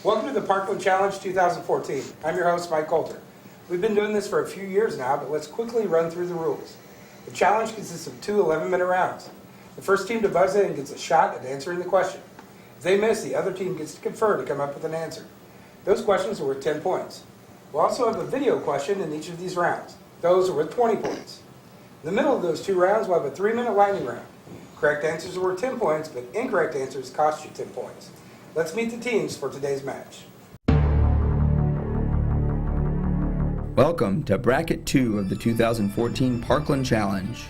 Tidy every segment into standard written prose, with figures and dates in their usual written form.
Welcome to the Parkland Challenge 2014. I'm your host, Mike Coulter. We've been doing this for a few years now, but let's quickly run through the rules. The challenge consists of two 11-minute rounds. The first team to buzz in gets a shot at answering the question. If they miss, the other team gets to confer to come up with an answer. Those questions are worth 10 points. We'll also have a video question in each of these rounds. Those are worth 20 points. In the middle of those two rounds, we'll have a 3-minute lightning round. Correct answers are worth 10 points, but incorrect answers cost you 10 points. Let's meet the teams for today's match. Welcome to Bracket 2 of the 2014 Parkland Challenge.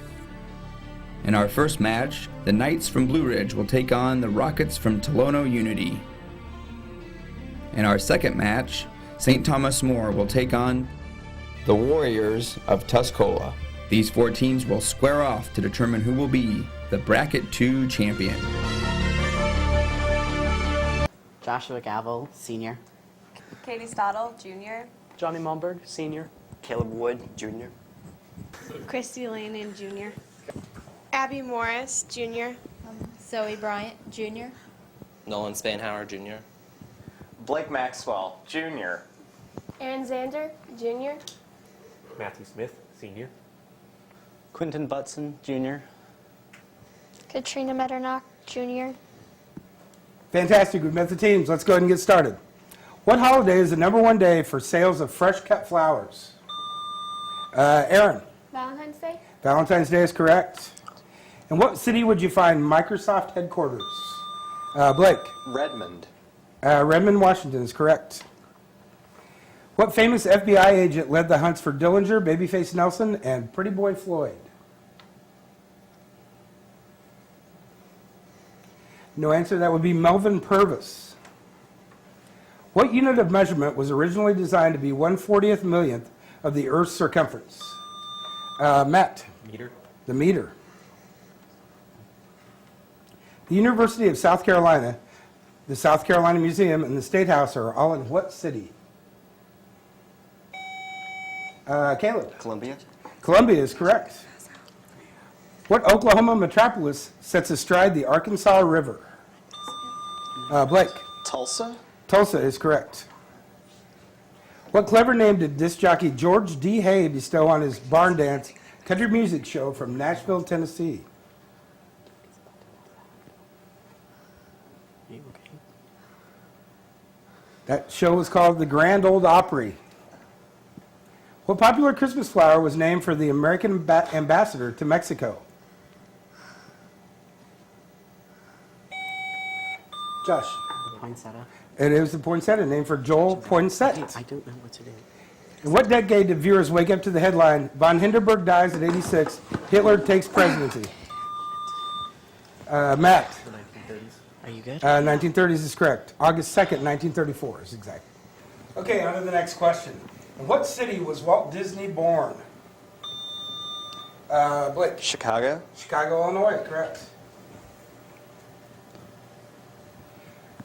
In our first match, the Knights from Blue Ridge will take on the Rockets from Tolono Unity. In our second match, St. Thomas More will take on the Warriors of Tuscola. These four teams will square off to determine who will be the Bracket 2 champion. Joshua Gavel, Senior. Katie Stottle, Junior. Johnny Momberg, Senior. Caleb Wood, Junior. Christy Lannon, Junior. Abby Morris, Junior. Zoe Bryant, Junior. Nolan Spanhauer, Jr. Blake Maxwell, Junior. Aaron Zander, Junior. Matthew Smith, Senior. Quinton Butson, Junior. Katrina Metternach, Junior. Fantastic, we've met the teams. Let's go ahead and get started. What holiday is the #1 day for sales of fresh cut flowers? Aaron. Valentine's Day. Valentine's Day is correct. In what city would you find Microsoft headquarters? Blake. Redmond. Redmond, Washington is correct. What famous FBI agent led the hunts for Dillinger, Babyface Nelson, and Pretty Boy Floyd? No answer. That would be Melvin Purvis. What unit of measurement was originally designed to be 1/40th millionth of the Earth's circumference? Matt. Meter. The meter. The University of South Carolina, the South Carolina Museum, and the State House are all in what city? Caleb. Columbia. Columbia is correct. What Oklahoma metropolis sits astride the Arkansas River? Blake. Tulsa. Tulsa is correct. What clever name did disc jockey George D. Hay bestow on his barn dance country music show from Nashville, Tennessee? That show was called the Grand Ole Opry. What popular Christmas flower was named for the American ambassador to Mexico? Josh. Poinsettia. It is the poinsettia, named for Joel Poinsett. I don't know what to do. In what decade did viewers wake up to the headline, Von Hindenburg dies at 86, Hitler takes presidency? Matt. The 1930s. Are you good? 1930s is correct. August 2nd, 1934 is exact. Okay, on to the next question. In what city was Walt Disney born? Blake. Chicago. Chicago, Illinois, correct.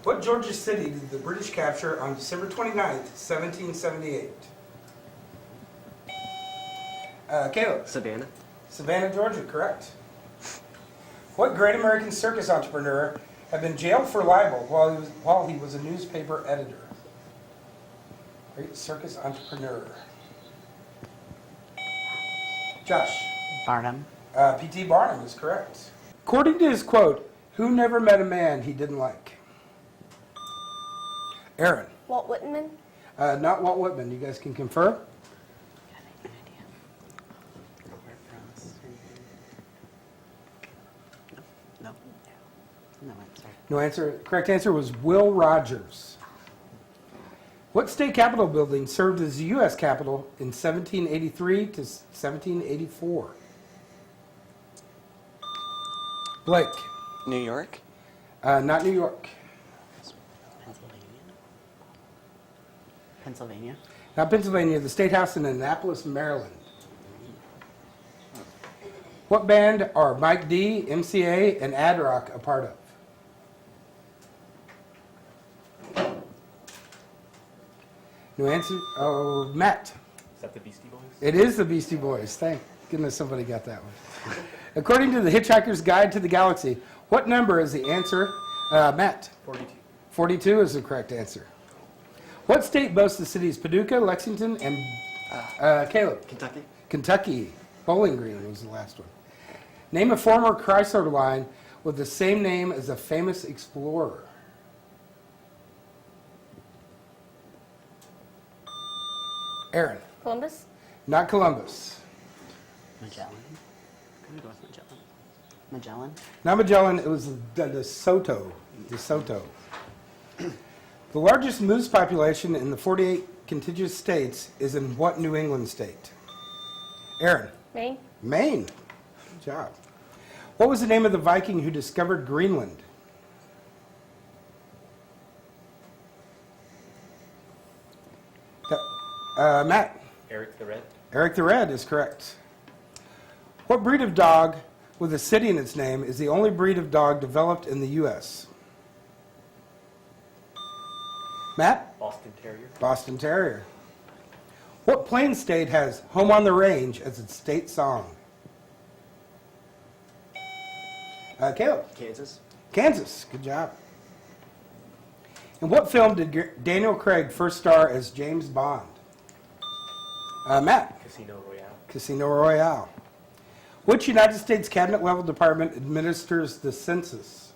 What Georgia city did the British capture on December 29th, 1778? Caleb. Savannah. Savannah, Georgia, correct. What great American circus entrepreneur had been jailed for libel while he was a newspaper editor? Great circus entrepreneur. Josh. Barnum. P.T. Barnum is correct. According to his quote, who never met a man he didn't like? Aaron. Walt Whitman. Not Walt Whitman. You guys can confer. No. No answer. No answer. Correct answer was Will Rogers. What state capitol building served as the U.S. Capitol in 1783 to 1784? Blake. New York. Not New York. Pennsylvania. Not Pennsylvania. The State House in Annapolis, Maryland. What band are Mike D, MCA, and Ad Rock a part of? No answer. Oh, Matt. Is that the Beastie Boys? It is the Beastie Boys. Thank goodness somebody got that one. According to the Hitchhiker's Guide to the Galaxy, what number is the answer? Matt. 42. 42 is the correct answer. What state boasts the cities Paducah, Lexington, and Caleb? Kentucky. Kentucky. Bowling Green was the last one. Name a former Chrysler line with the same name as a famous explorer. Aaron. Columbus. Not Columbus. Magellan. I'm gonna go with Magellan. Magellan. Not Magellan, it was the Soto. De Soto. The largest moose population in the 48 contiguous states is in what New England state? Aaron. Maine. Maine. Good job. What was the name of the Viking who discovered Greenland? Matt. Eric the Red. Eric the Red is correct. What breed of dog with a city in its name is the only breed of dog developed in the U.S.? Matt? Boston Terrier. Boston Terrier. What plain state has Home on the Range as its state song? Caleb? Kansas. Kansas. Good job. In what film did Daniel Craig first star as James Bond? Matt? Casino Royale. Casino Royale. Which United States cabinet-level department administers the census?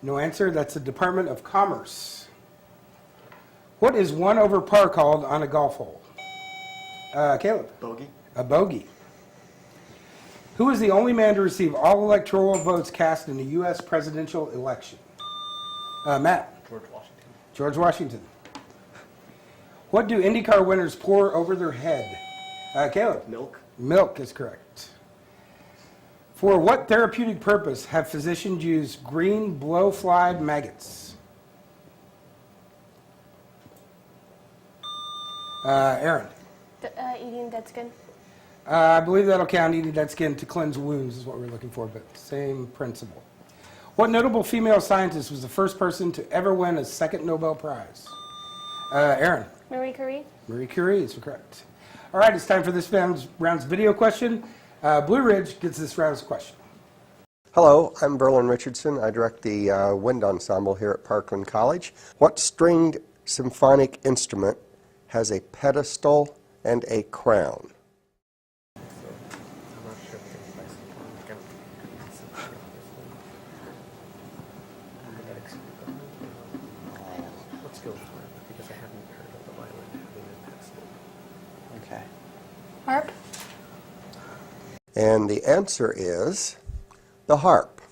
No answer. That's the Department of Commerce. What is 1 over par called on a golf hole? Caleb. Bogey. A bogey. Who is the only man to receive all electoral votes cast in the U.S. presidential election? Matt. George Washington. George Washington. What do IndyCar winners pour over their head? Caleb. Milk. Milk is correct. For what therapeutic purpose have physicians used green blowfly maggots? Aaron. Eating dead skin. I believe that'll count. Eating dead skin to cleanse wounds is what we're looking for, but same principle. What notable female scientist was the first person to ever win a second Nobel Prize? Aaron. Marie Curie. Marie Curie is correct. All right, it's time for this round's video question. Blue Ridge gets this round's question. Hello, I'm Berlin Richardson. I direct the wind ensemble here at Parkland College. What stringed symphonic instrument has a pedestal and a crown? I'm not sure if it's by someone. Let's go for it because I haven't heard of the violin having a pedestal. Okay. Harp. And the answer is the harp.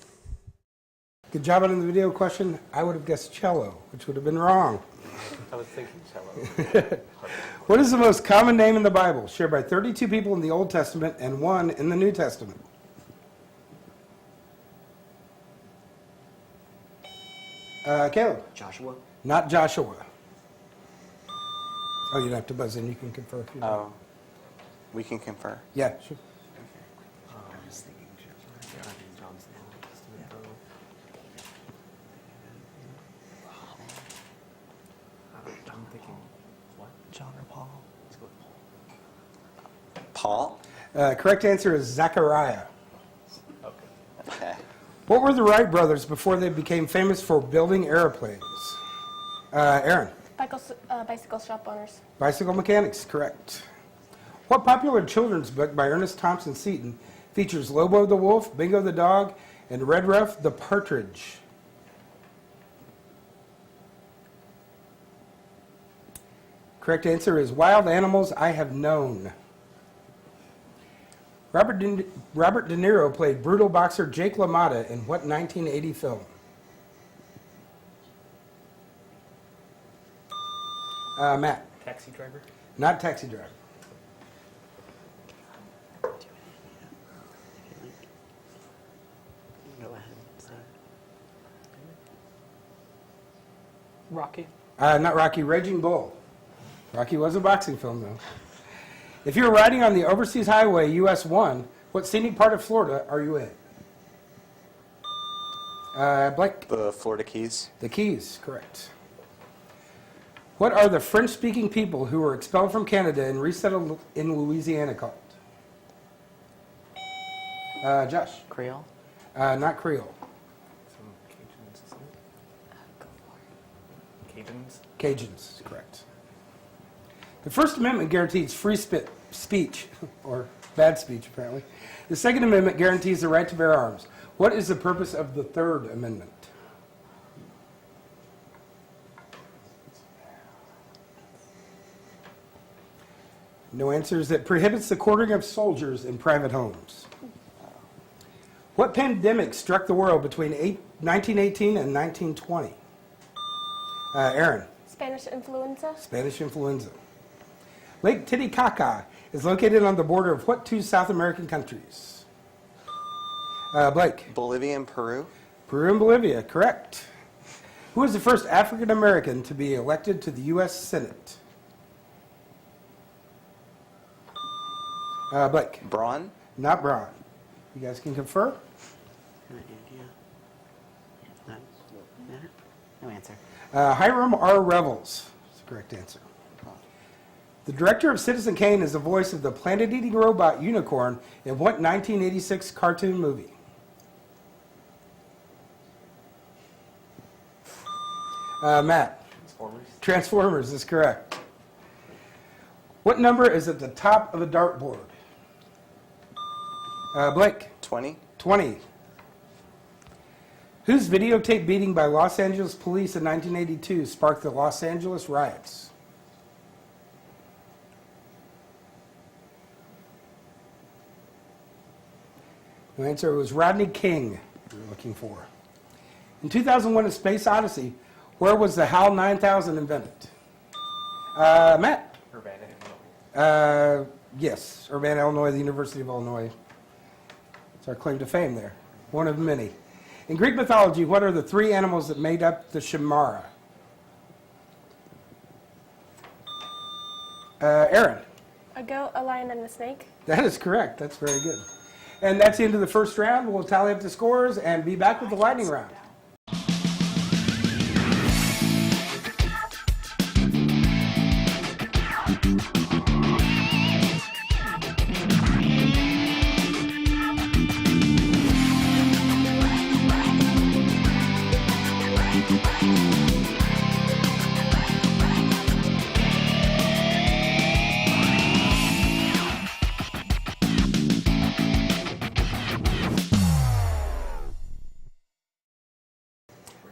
Good job on the video question. I would have guessed cello, which would have been wrong. I was thinking cello. What is the most common name in the Bible, shared by 32 people in the Old Testament and 1 in the New Testament? Caleb. Joshua. Not Joshua. Oh, you don't have to buzz in. You can confer if you want. Oh. We can confer. Yeah, sure. I was thinking John's I'm thinking, what? John or Paul? Let's go with Paul. Paul. Correct answer is Zechariah. Okay. Okay. What were the Wright brothers before they became famous for building airplanes? Aaron. Bicycle shop owners. Bicycle mechanics, correct. What popular children's book by Ernest Thompson Seton features Lobo the wolf, Bingo the dog, and Redruff the partridge? Correct answer is Wild Animals I Have Known. Robert De Niro played brutal boxer Jake LaMotta in what 1980 film? Matt. Taxi driver. Not Taxi Driver. Go ahead. Say. Rocky. Not Rocky, Raging Bull. Rocky was a boxing film, though. If you're riding on the Overseas Highway US 1, what scenic part of Florida are you in? Blake? The Florida Keys. The Keys, correct. What are the French-speaking people who were expelled from Canada and resettled in Louisiana called? Josh? Creole. Not Creole. Cajuns. Cajuns, correct. The First Amendment guarantees free speech, or bad speech apparently. The Second Amendment guarantees the right to bear arms. What is the purpose of the Third Amendment? No answers. It prohibits the quartering of soldiers in private homes. What pandemic struck the world between 1918 and 1920? Aaron. Spanish influenza. Spanish influenza. Lake Titicaca is located on the border of what two South American countries? Blake. Bolivia and Peru. Peru and Bolivia, correct. Who was the first African American to be elected to the U.S. Senate? Blake. Braun. Not Braun. You guys can confirm? No idea. No. Matter? No answer. Hiram R. Revels is the correct answer. The director of Citizen Kane is the voice of the planet-eating robot unicorn in what 1986 cartoon movie? Matt. Transformers. Transformers is correct. What number is at the top of a dartboard? Blake. 20. 20. Whose videotape beating by Los Angeles police in 1982 sparked the Los Angeles riots? The answer was Rodney King, we were looking for. In 2001, A Space Odyssey, where was the HAL 9000 invented? Matt? Urbana. Yes, Urbana, Illinois, the University of Illinois. It's our claim to fame there, one of many. In Greek mythology, what are the three animals that made up the Shemara? Aaron. A goat, a lion, and a snake. That is correct. That's very good. And that's the end of the first round. We'll tally up the scores and be back with the lightning round.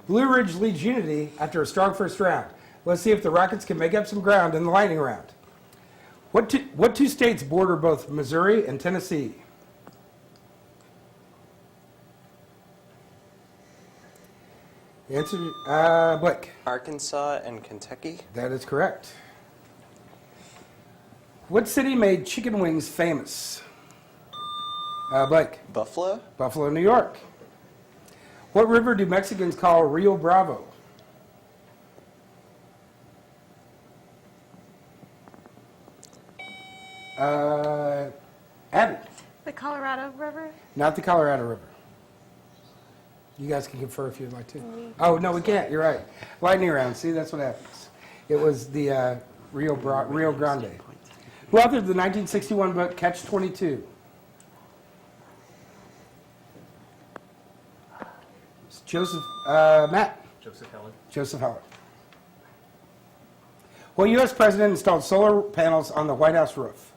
Blue Ridge leads Unity after a strong first round. Let's see if the Rockets can make up some ground in the lightning round. What two states border both Missouri and Tennessee? The answer, Blake. Arkansas and Kentucky. That is correct. What city made chicken wings famous? Blake. Buffalo. Buffalo, New York. What river do Mexicans call Rio Bravo? Abby. The Colorado River. Not the Colorado River. You guys can confer if you'd like to. Oh, no, we can't. You're right. Lightning round. See, that's what happens. It was the Rio Grande. Who authored the 1961 book Catch-22? It's Joseph, Matt. Joseph Helen. Joseph Helen. What U.S. president installed solar panels on the White House roof?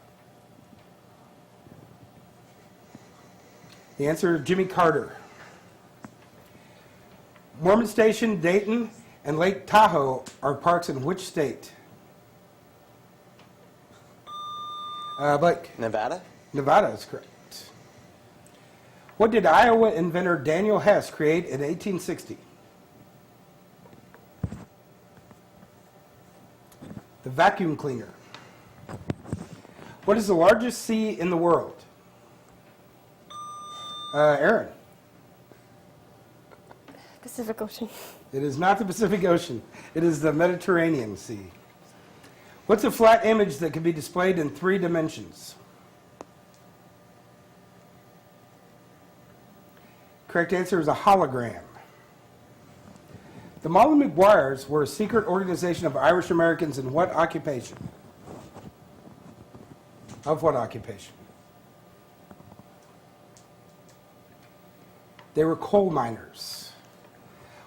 The answer, Jimmy Carter. Mormon Station, Dayton, and Lake Tahoe are parks in which state? Blake. Nevada. Nevada is correct. What did Iowa inventor Daniel Hess create in 1860? The vacuum cleaner. What is the largest sea in the world? Aaron. Pacific Ocean. It is not the Pacific Ocean. It is the Mediterranean Sea. What's a flat image that can be displayed in 3 dimensions? Correct answer is a hologram. The Molly McGuires were a secret organization of Irish Americans in what occupation? Of what occupation? They were coal miners.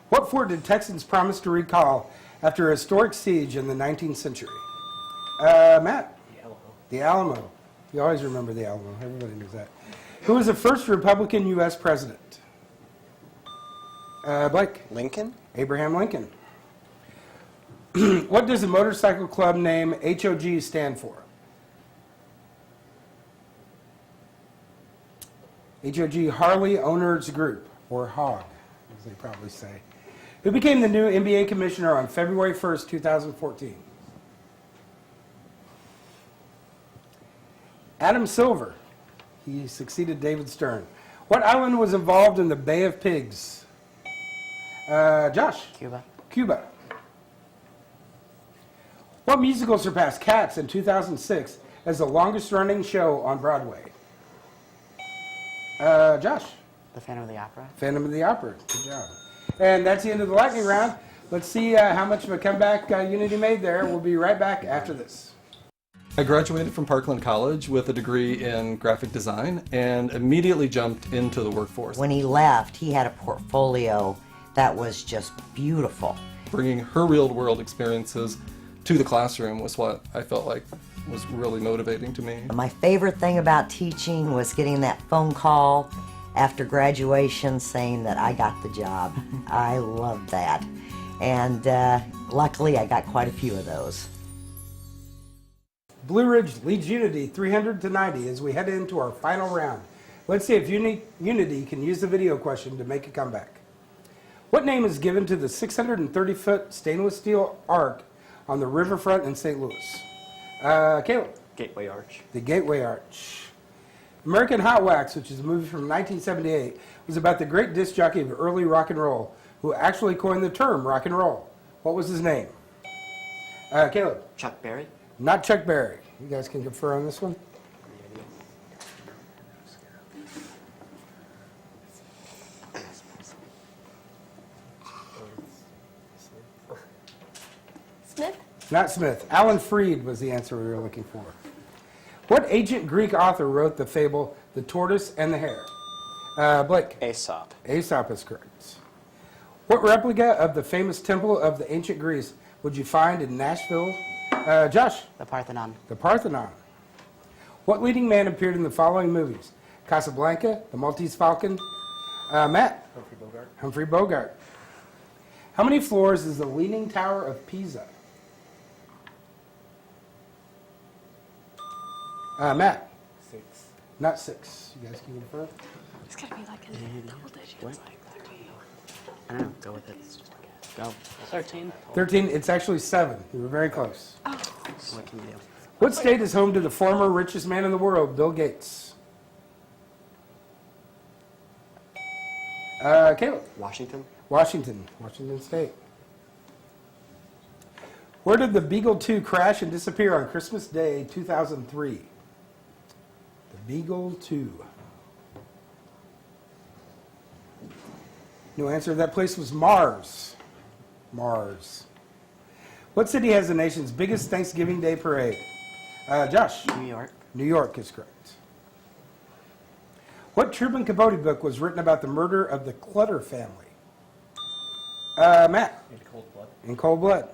What fort did Texans promise to recall after a historic siege in the 19th century? Matt? The Alamo. The Alamo. You always remember the Alamo. Everybody knows that. Who was the first Republican U.S. president? Blake? Lincoln? Abraham Lincoln. What does the motorcycle club name HOG stand for? HOG, Harley Owners Group, or HOG, as they probably say. Who became the new NBA commissioner on February 1st, 2014? Adam Silver. He succeeded David Stern. What island was involved in the Bay of Pigs? Josh? Cuba. Cuba. What musical surpassed Cats in 2006 as the longest running show on Broadway? Josh? The Phantom of the Opera. Phantom of the Opera. Good job. And that's the end of the lightning round. Let's see how much of a comeback Unity made there. We'll be right back after this. I graduated from Parkland College with a degree in graphic design and immediately jumped into the workforce. When he left, he had a portfolio that was just beautiful. Bringing her real-world experiences to the classroom was what I felt like was really motivating to me. My favorite thing about teaching was getting that phone call after graduation saying that I got the job. I loved that. And luckily, I got quite a few of those. Blue Ridge leads Unity 300-90 as we head into our final round. Let's see if Unity can use the video question to make a comeback. What name is given to the 630-foot stainless steel arch on the riverfront in St. Louis? Caleb? Gateway Arch. The Gateway Arch. American Hot Wax, which is a movie from 1978, was about the great disc jockey of early rock and roll who actually coined the term rock and roll. What was his name? Caleb? Chuck Berry. Not Chuck Berry. You guys can confer on this one. Smith? Not Smith. Alan Freed was the answer we were looking for. What ancient Greek author wrote the fable The Tortoise and the Hare? Blake. Aesop. Aesop is correct. What replica of the famous temple of the ancient Greece would you find in Nashville? Josh. The Parthenon. The Parthenon. What leading man appeared in the following movies? Casablanca, The Maltese Falcon. Matt. Humphrey Bogart. Humphrey Bogart. How many floors is the Leaning Tower of Pisa? Matt. 6. Not 6. You guys can confirm? It's gotta be like in double digits. I don't know. Go with it. Go. 13. 13. It's actually 7. You were very close. What can you do? What state is home to the former richest man in the world, Bill Gates? Caleb. Washington. Washington State. Where did the Beagle 2 crash and disappear on Christmas Day 2003? The Beagle 2. No answer. That place was Mars. Mars. What city has the nation's biggest Thanksgiving Day parade? Josh. New York. New York is correct. What Truman Capote book was written about the murder of the Clutter family? Matt. In Cold Blood. In Cold Blood.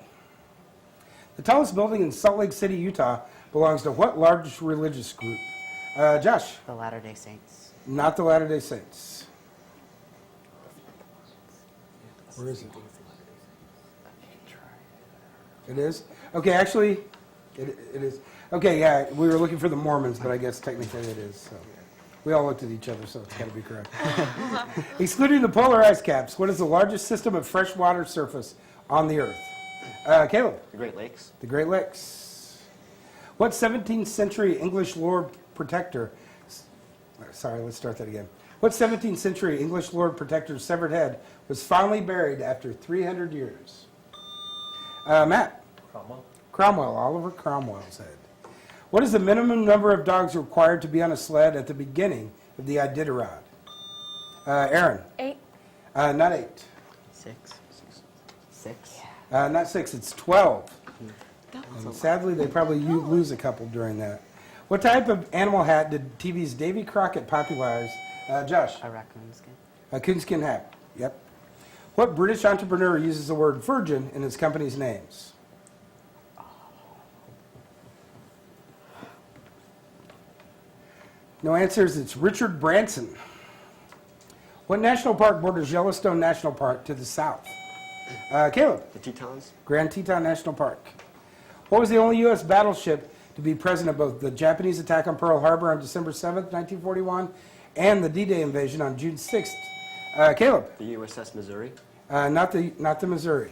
The tallest building in Salt Lake City, Utah, belongs to what large religious group? Josh. The Latter-day Saints. Not the Latter-day Saints. Where is it? It is? Okay, actually, it is. Okay, yeah, we were looking for the Mormons, but I guess technically it is. So. We all looked at each other, so it's got to be correct. Excluding the polar ice caps, what is the largest system of freshwater surface on the Earth? Caleb. The Great Lakes. The Great Lakes. What 17th century English Lord Protector, sorry, let's start that again. What 17th century English Lord Protector's severed head was finally buried after 300 years? Matt. Cromwell. Cromwell, Oliver Cromwell's head. What is the minimum number of dogs required to be on a sled at the beginning of the Iditarod? Aaron. 8. Not 8. 6. 6. Not 6, it's 12. And sadly, they probably lose a couple during that. What type of animal hat did TV's Davy Crockett popularize? Josh. A raccoon skin. A coonskin hat. Yep. What British entrepreneur uses the word virgin in his company's names? No answers. It's Richard Branson. What national park borders Yellowstone National Park to the south? Caleb. The Tetons. Grand Teton National Park. What was the only U.S. battleship to be present at both the Japanese attack on Pearl Harbor on December 7th, 1941, and the D-Day invasion on June 6th? Caleb. The USS Missouri. Not the Missouri.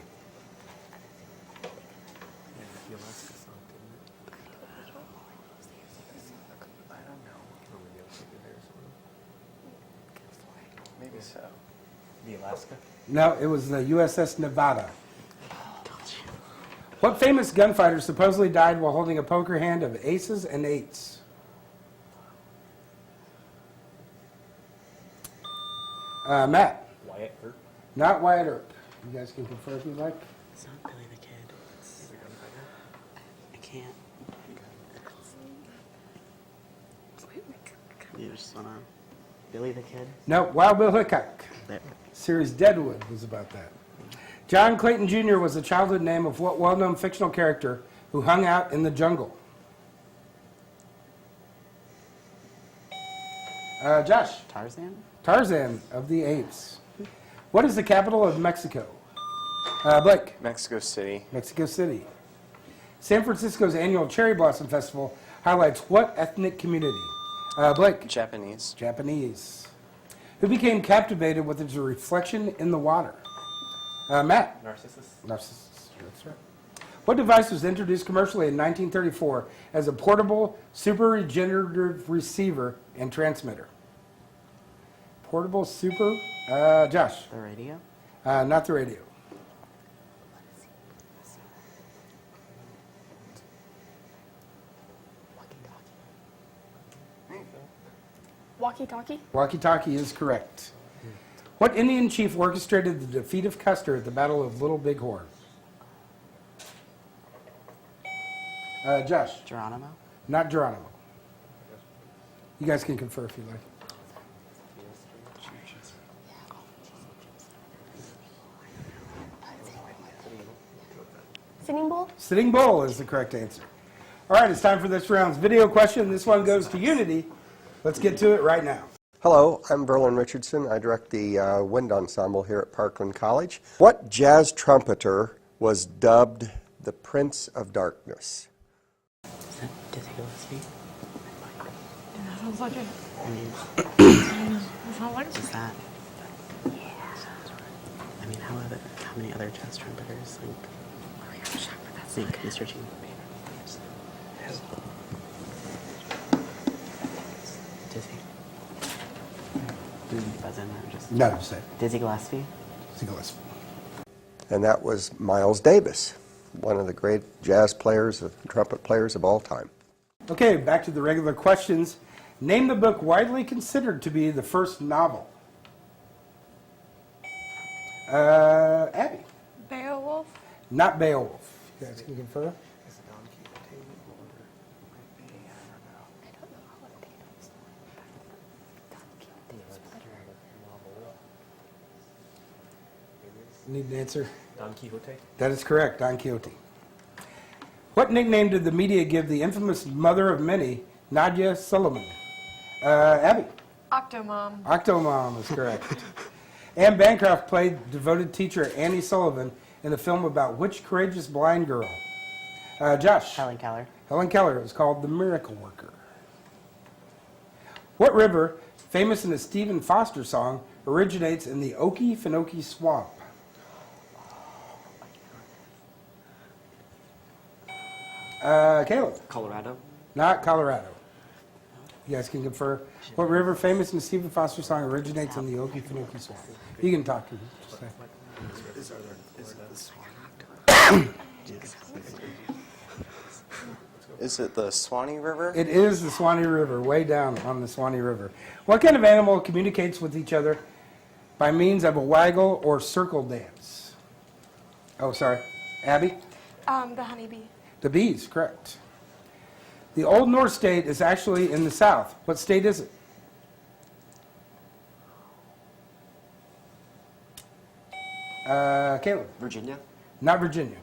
Maybe so. The Alaska. No, it was the USS Nevada. What famous gunfighter supposedly died while holding a poker hand of aces and eights? Matt. Wyatt Earp. Not Wyatt Earp. You guys can confirm if you'd like. It's not Billy the Kid. I can't. You just wanna... Billy the Kid? No, Wild Bill Hickok. There. Series Deadwood was about that. John Clayton Jr. was the childhood name of what well-known fictional character who hung out in the jungle? Josh. Tarzan? Tarzan of the Apes. What is the capital of Mexico? Blake. Mexico City. Mexico City. San Francisco's annual Cherry Blossom Festival highlights what ethnic community? Blake. Japanese. Japanese. Who became captivated with its reflection in the water? Matt. Narcissus. Narcissus. That's right. What device was introduced commercially in 1934 as a portable super regenerative receiver and transmitter? Portable super. Josh. The radio? Not the radio. Walkie-talkie? Walkie-talkie is correct. What Indian chief orchestrated the defeat of Custer at the Battle of Little Bighorn? Josh. Geronimo? Not Geronimo. You guys can confer if you like. Sitting Bull? Sitting Bull is the correct answer. All right, it's time for this round's video question. This one goes to Unity. Let's get to it right now. Hello, I'm Berlin Richardson. I direct the wind ensemble here at Parkland College. What jazz trumpeter was dubbed the Prince of Darkness? Is that Dizzy Gillespie? That sounds like it. I mean, That sounds like is that... I mean, how many other jazz trumpeters? Like Mr. G. Dizzy. Buzz in there, just... No, just say Dizzy Gillespie? Dizzy Gillespie. And that was Miles Davis, one of the great jazz players, trumpet players of all time. Okay, back to the regular questions. Name the book widely considered to be the first novel. Abby. Beowulf? Not Beowulf. You guys can confer? Need an answer? Don Quixote. That is correct, Don Quixote. What nickname did the media give the infamous mother of many, Nadia Sullivan? Abby. Octomom. Octomom is correct. Anne Bancroft played devoted teacher Annie Sullivan in a film about which courageous blind girl? Josh. Helen Keller. Helen Keller. It was called The Miracle Worker. What river, famous in a Stephen Foster song, originates in the Okefenokee Swamp? Caleb. Colorado. Not Colorado. You guys can confer. What river, famous in the Stephen Foster song, originates in the Okefenokee Swamp? You can talk to me. Just say. Is it the Swanee River? It is the Swanee River, way down on the Swanee River. What kind of animal communicates with each other by means of a waggle or circle dance? Oh, sorry. Abby? The honeybee. The bees, correct. The Old North State is actually in the south. What state is it? Caleb. Virginia. Not Virginia.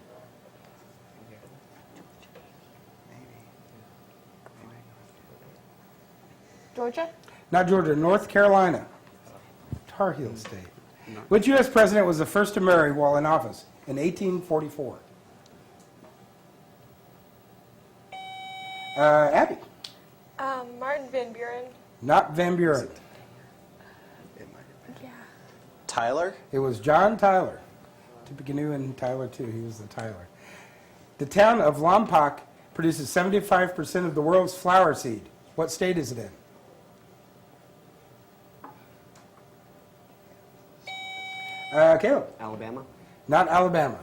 Georgia? Not Georgia. North Carolina. Tar Heel State. Which U.S. president was the first to marry while in office in 1844? Abby. Martin Van Buren. Not Van Buren. Yeah. Tyler? It was John Tyler. Tippecanoe and Tyler, too. He was the Tyler. The town of Lompoc produces 75% of the world's flower seed. What state is it in? Caleb. Alabama. Not Alabama.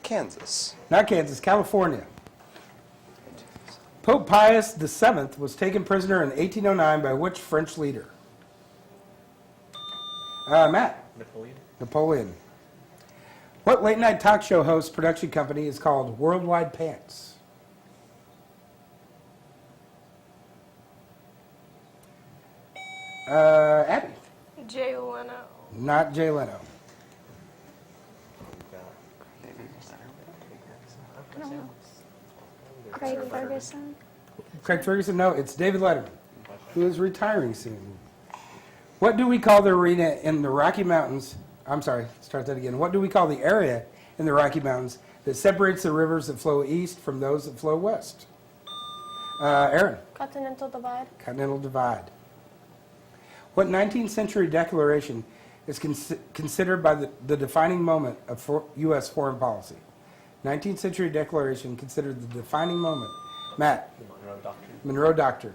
Kansas. Not Kansas. California. Pope Pius VII was taken prisoner in 1809 by which French leader? Matt. Napoleon. Napoleon. What late-night talk show host production company is called Worldwide Pants? Abby. Jay Leno. Not Jay Leno. Craig Ferguson. Craig Ferguson? No, it's David Letterman, who is retiring soon. What do we call the arena in the Rocky Mountains? I'm sorry, start that again. What do we call the area in the Rocky Mountains that separates the rivers that flow east from those that flow west? Aaron. Continental Divide. Continental Divide. What 19th century declaration is considered by the defining moment of U.S. foreign policy? 19th century declaration considered the defining moment. Matt. The Monroe Doctrine. Monroe Doctrine.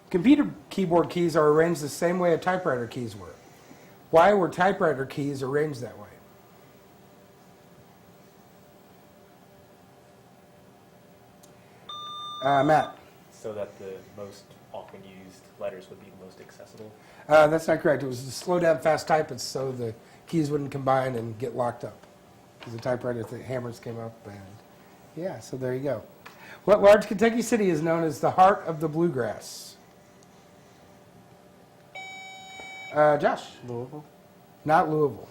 Computer keyboard keys are arranged the same way a typewriter keys were. Why were typewriter keys arranged that way? Matt. So that the most often used letters would be the most accessible. That's not correct. It was to slow down fast typing so the keys wouldn't combine and get locked up. Because the typewriter, the hammers came up, and yeah, so there you go. What large Kentucky city is known as the heart of the bluegrass? Josh. Louisville. Not Louisville.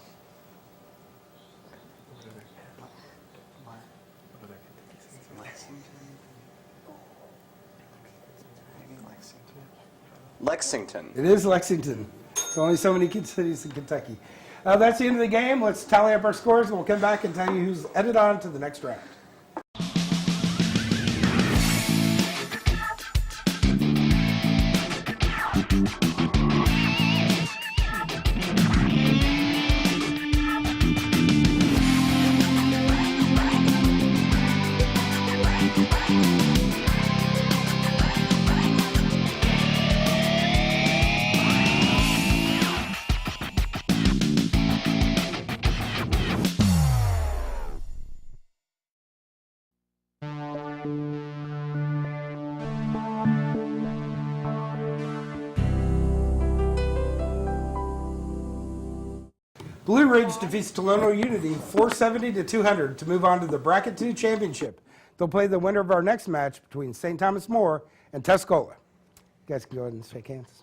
Lexington. It is Lexington. There's only so many cities in Kentucky. That's the end of the game. Let's tally up our scores, and we'll come back and tell you who's headed on to the next round. Blue Ridge defeats Tolono Unity 470-200 to move on to the Bracket 2 Championship. They'll play the winner of our next match between St. Thomas More and Tuscola. You guys can go ahead and shake hands.